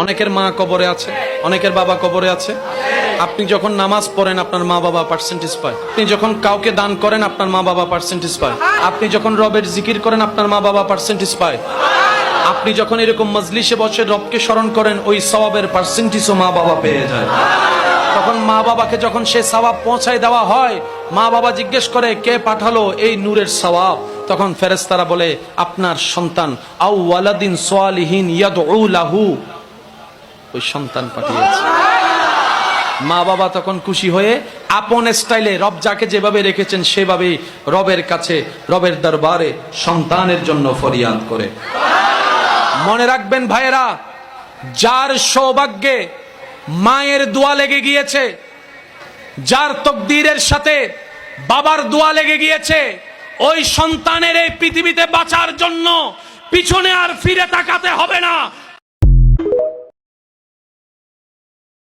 অনেকের মা কবরে আছে, অনেকের বাবা কবরে আছে। আপনি যখন নামাজ পড়েন আপনার মা বাবা পার্সেন্টেজ পায়, আপনি যখন কাউকে দান করেন আপনার মা বাবা পার্সেন্টেজ পায়, আপনি যখন রবের জিকির করেন আপনার মা বাবা পার্সেন্টেজ পায়, আপনি যখন এরকম মজলিসে বসে রবকে স্মরণ করেন ওই সওয়াবের পার্সেন্টেজও মা বাবা পেয়ে যায়। তখন মা বাবাকে যখন সে সওয়াব পৌঁছায় দেওয়া হয়, মা বাবা জিজ্ঞেস করে কে পাঠালো এই নূরের সওয়াব, তখন ফেরেশতারা বলে আপনার সন্তান আও ওয়ালাদিন সালিহিন ইয়াদউ লাহু, ওই সন্তান পাঠিয়েছে। মা বাবা তখন খুশি হয়ে আপন স্টাইলে রব যাকে যেভাবে রেখেছেন সেভাবেই রবের কাছে, রবের দরবারে সন্তানের জন্য ফরিয়াদ করে। মনে রাখবেন ভাইয়েরা, যার সৌভাগ্যে মায়ের দোয়া লেগে গিয়েছে, যার তকদিরের সাথে বাবার দোয়া লেগে গিয়েছে, ওই সন্তানের এই পৃথিবীতে বাঁচার জন্য পিছনে আর ফিরে তাকাতে হবে না।